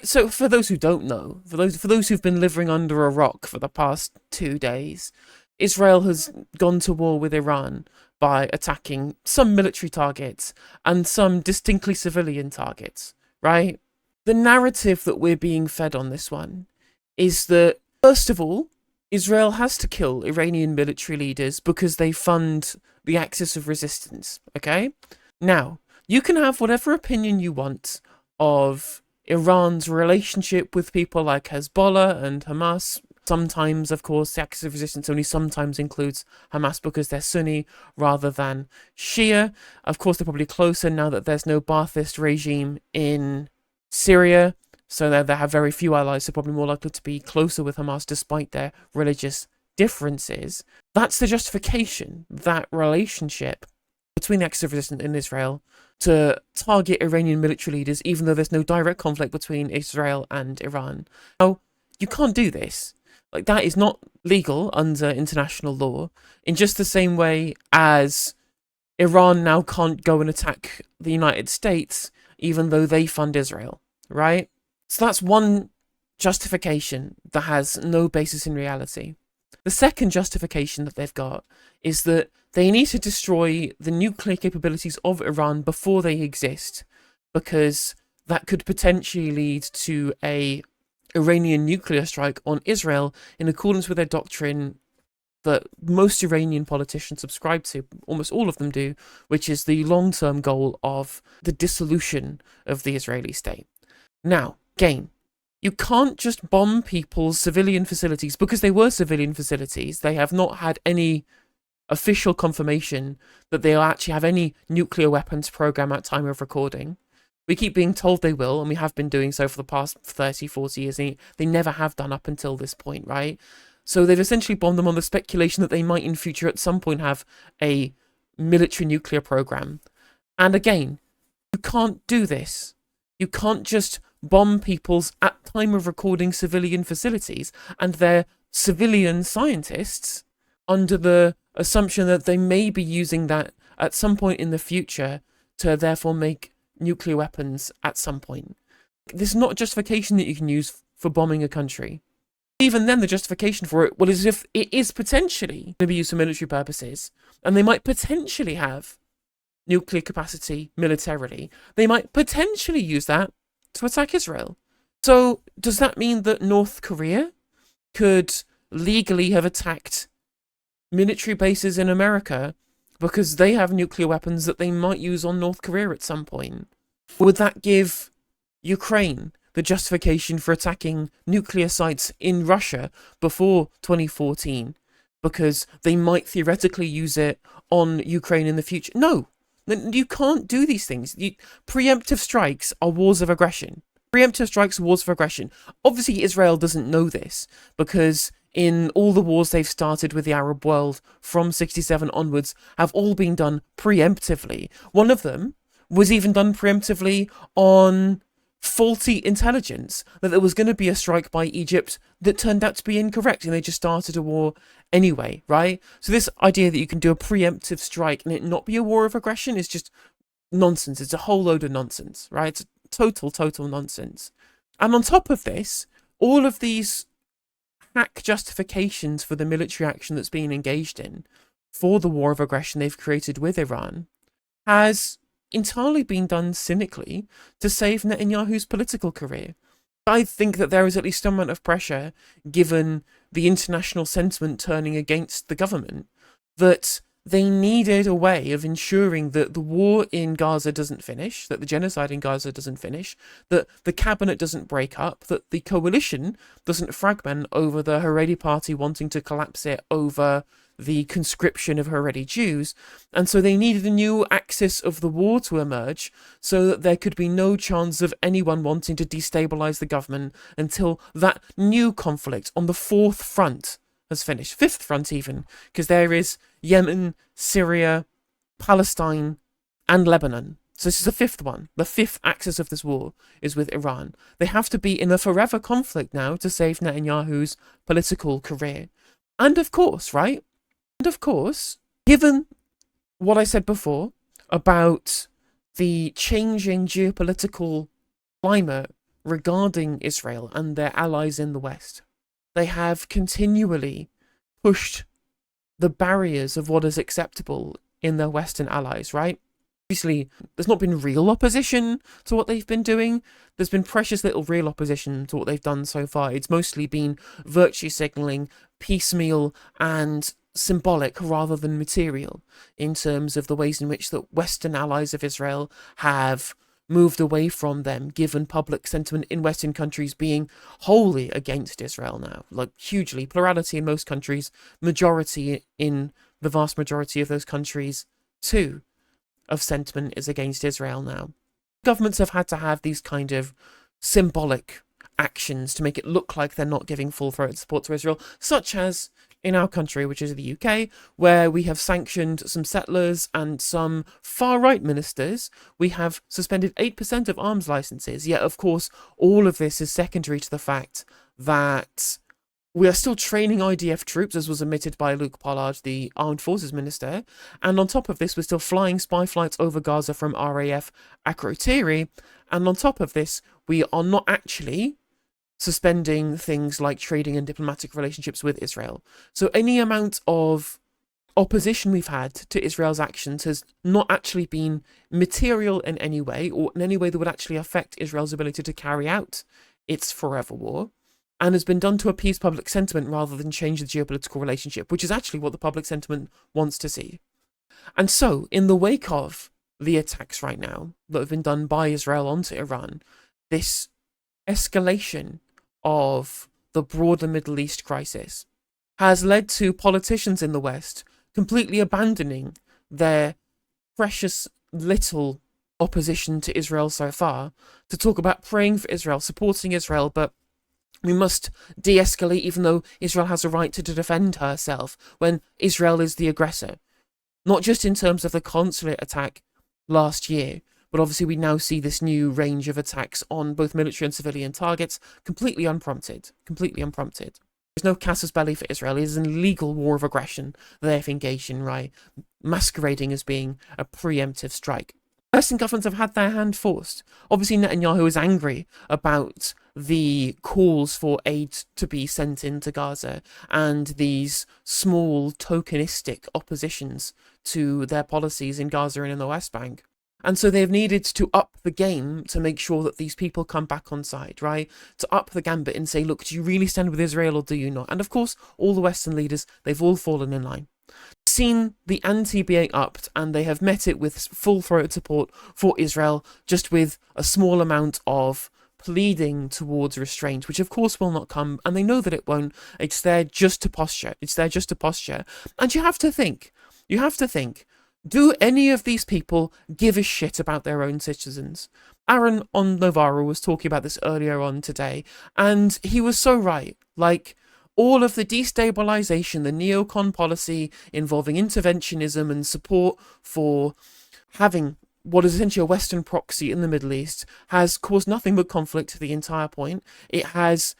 So for those who don't know, for those who've been living under a rock for the past 2 days, Israel has gone to war with Iran by attacking some military targets and some distinctly civilian targets, right? The narrative that we're being fed on this one is that, first of all, Israel has to kill Iranian military leaders because they fund the axis of resistance, okay? Now, you can have whatever opinion you want of Iran's relationship with people like Hezbollah and Hamas. Sometimes, of course, the axis of resistance only sometimes includes Hamas because they're Sunni rather than Shia. Of course, they're probably closer now that there's no Ba'athist regime in Syria, so they have very few allies, so probably more likely to be closer with Hamas despite their religious differences. That's the justification, that relationship between the axis of resistance and Israel to target Iranian military leaders, even though there's no direct conflict between Israel and Iran. Now, you can't do this. Like, that is not legal under international law, in just the same way as Iran now can't go and attack the United States, even though they fund Israel, right? So that's one justification that has no basis in reality. The second justification that they've got is that they need to destroy the nuclear capabilities of Iran before they exist, because that could potentially lead to a Iranian nuclear strike on Israel in accordance with their doctrine that most Iranian politicians subscribe to, almost all of them do, which is the long-term goal of the dissolution of the Israeli state. Now, again, you can't just bomb people's civilian facilities because they were civilian facilities. They have not had any official confirmation that they'll actually have any nuclear weapons program at time of recording. We keep being told they will, and we have been doing so for the past 30, 40 years. They never have done up until this point, right? So they've essentially bombed them on the speculation that they might in future at some point have a military nuclear program. And again, you can't do this. You can't just bomb people's at time of recording civilian facilities and their civilian scientists under the assumption that they may be using that at some point in the future to therefore make nuclear weapons at some point. This is not a justification that you can use for bombing a country. Even then, the justification for it, well, is if it is potentially going to be used for military purposes, and they might potentially have nuclear capacity militarily, they might potentially use that to attack Israel. So, does that mean that North Korea could legally have attacked military bases in America because they have nuclear weapons that they might use on North Korea at some point? Would that give Ukraine the justification for attacking nuclear sites in Russia before 2014 because they might theoretically use it on Ukraine in the future? No, you can't do these things. Preemptive strikes are wars of aggression. Preemptive strikes are wars of aggression. Obviously, Israel doesn't know this because in all the wars they've started with the Arab world from 67 onwards have all been done preemptively. One of them was even done preemptively on faulty intelligence, that there was going to be a strike by Egypt that turned out to be incorrect, and they just started a war anyway, right? So this idea that you can do a preemptive strike and it not be a war of aggression is just nonsense. It's a whole load of nonsense, right? It's total nonsense. And on top of this, all of these hack justifications for the military action that's being engaged in for the war of aggression they've created with Iran has entirely been done cynically to save Netanyahu's political career. I think that there is at least some amount of pressure, given the international sentiment turning against the government, that they needed a way of ensuring that the war in Gaza doesn't finish, that the genocide in Gaza doesn't finish, that the cabinet doesn't break up, that the coalition doesn't fragment over the Haredi party wanting to collapse it over the conscription of Haredi Jews, and so they needed a new axis of the war to emerge so that there could be no chance of anyone wanting to destabilize the government until that new conflict on the fourth front has finished. Fifth front even, because there is Yemen, Syria, Palestine, and Lebanon. So this is the fifth one. The fifth axis of this war is with Iran. They have to be in a forever conflict now to save Netanyahu's political career. And of course, right? And of course, given what I said before about the changing geopolitical climate regarding Israel and their allies in the West. They have continually pushed the barriers of what is acceptable in their Western allies, right? Obviously, there's not been real opposition to what they've been doing. There's been precious little real opposition to what they've done so far. It's mostly been virtue signalling, piecemeal, and symbolic rather than material in terms of the ways in which the Western allies of Israel have moved away from them, given public sentiment in Western countries being wholly against Israel now, like hugely. Plurality in most countries, majority in the vast majority of those countries too, of sentiment is against Israel now. Governments have had to have these kind of symbolic actions to make it look like they're not giving full-throated support to Israel, such as in our country, which is the UK, where we have sanctioned some settlers and some far-right ministers. We have suspended 8% of arms licenses, yet of course all of this is secondary to the fact that we are still training IDF troops, as was admitted by Luke Pollard, the Armed Forces Minister, and on top of this, we're still flying spy flights over Gaza from RAF Akrotiri, and on top of this, we are not actually suspending things like trading and diplomatic relationships with Israel. So any amount of opposition we've had to Israel's actions has not actually been material in any way, or in any way that would actually affect Israel's ability to carry out its forever war, and has been done to appease public sentiment rather than change the geopolitical relationship, which is actually what the public sentiment wants to see. And so, in the wake of the attacks right now that have been done by Israel onto Iran, this escalation of the broader Middle East crisis has led to politicians in the West completely abandoning their precious little opposition to Israel so far to talk about praying for Israel, supporting Israel, but we must de-escalate even though Israel has a right to defend herself when Israel is the aggressor. Not just in terms of the consulate attack last year, but obviously we now see this new range of attacks on both military and civilian targets, completely unprompted. There's no casus belli for Israel. It is an illegal war of aggression that they've engaged in, right? Masquerading as being a preemptive strike. Western governments have had their hand forced. Obviously, Netanyahu is angry about the calls for aid to be sent into Gaza and these small tokenistic oppositions to their policies in Gaza and in the West Bank. And so they've needed to up the game to make sure that these people come back on side, right? To up the gambit and say, look, do you really stand with Israel or do you not? And of course, all the Western leaders, they've all fallen in line. Seen the ante being upped, and they have met it with full-throated support for Israel, just with a small amount of pleading towards restraint, which of course will not come, and they know that it won't. It's there just to posture. And you have to think, do any of these people give a shit about their own citizens? Aaron on Novara was talking about this earlier on today, and he was so right. Like, all of the destabilization, the neocon policy involving interventionism and support for having what is essentially a Western proxy in the Middle East has caused nothing but conflict to the entire point. It has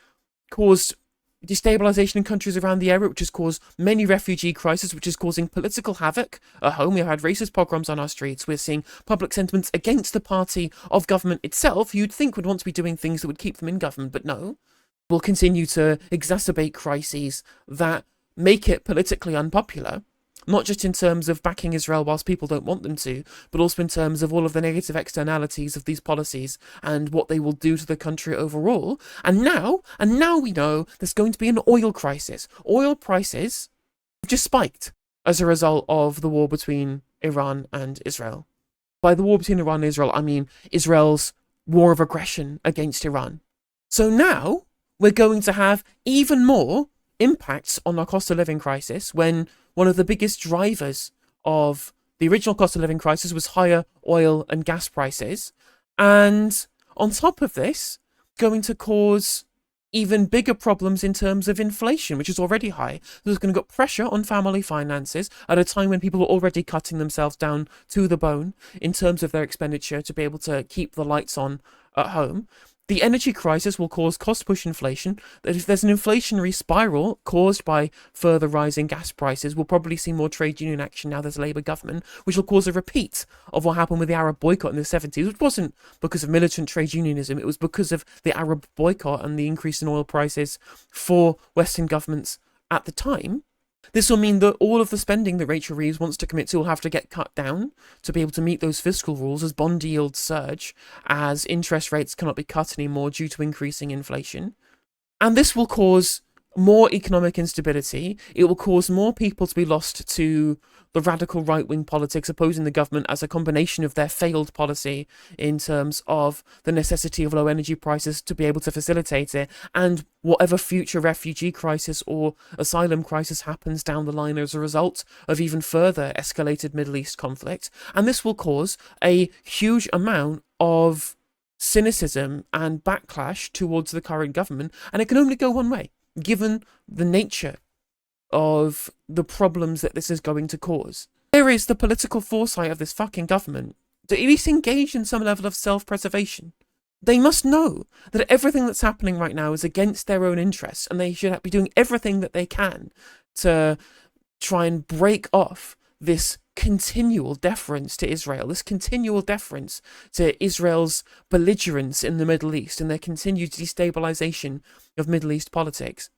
caused destabilization in countries around the area, which has caused many refugee crises, which is causing political havoc at home. We've had racist pogroms on our streets. We're seeing public sentiments against the party of government itself, who you'd think would want to be doing things that would keep them in government, but no. Will continue to exacerbate crises that make it politically unpopular, not just in terms of backing Israel whilst people don't want them to, but also in terms of all of the negative externalities of these policies and what they will do to the country overall. And now we know there's going to be an oil crisis. Oil prices have just spiked as a result of the war between Iran and Israel. By the war between Iran and Israel, I mean Israel's war of aggression against Iran. So now we're going to have even more impacts on our cost of living crisis when one of the biggest drivers of the original cost of living crisis was higher oil and gas prices. And on top of this, going to cause even bigger problems in terms of inflation, which is already high. There's going to put pressure on family finances at a time when people are already cutting themselves down to the bone in terms of their expenditure to be able to keep the lights on at home. The energy crisis will cause cost-push inflation. That if there's an inflationary spiral caused by further rising gas prices, we'll probably see more trade union action now there's a Labour government, which will cause a repeat of what happened with the Arab boycott in the 70s, which wasn't because of militant trade unionism, it was because of the Arab boycott and the increase in oil prices for Western governments at the time. This will mean that all of the spending that Rachel Reeves wants to commit to will have to get cut down to be able to meet those fiscal rules as bond yields surge, as interest rates cannot be cut anymore due to increasing inflation. And this will cause more economic instability. It will cause more people to be lost to the radical right-wing politics opposing the government as a combination of their failed policy in terms of the necessity of low energy prices to be able to facilitate it, and whatever future refugee crisis or asylum crisis happens down the line as a result of even further escalated Middle East conflict. And this will cause a huge amount of cynicism and backlash towards the current government, and it can only go one way, given the nature of the problems that this is going to cause. There is the political foresight of this fucking government to at least engage in some level of self-preservation. They must know that everything that's happening right now is against their own interests, and they should be doing everything that they can to try and break off this continual deference to Israel, this continual deference to Israel's belligerence in the Middle East and their continued destabilization of Middle East politics,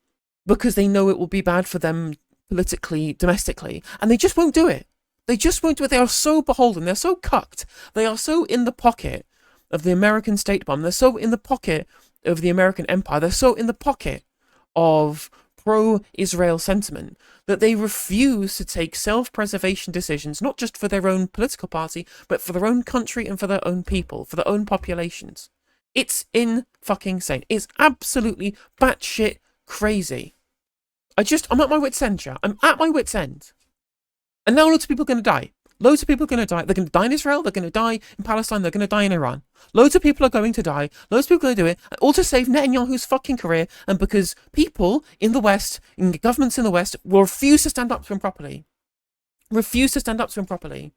because they know it will be bad for them politically, domestically, and they just won't do it. They just won't do it. They are so beholden, they're so cucked, they are so in the pocket of the American state bomb, they're so in the pocket of the American empire, they're so in the pocket of pro-Israel sentiment that they refuse to take self-preservation decisions, not just for their own political party, but for their own country and for their own people, for their own populations. It's in-fucking-sane. It's absolutely batshit crazy. I'm at my wit's end, chat. I'm at my wit's end. And now loads of people are going to die. Loads of people are going to die. They're going to die in Israel. They're going to die in Palestine. They're going to die in Iran. Loads of people are going to die. Loads of people are going to do it. All to save Netanyahu's fucking career. And because people in the West, in governments in the West, will refuse to stand up to him properly. Refuse to stand up to him properly.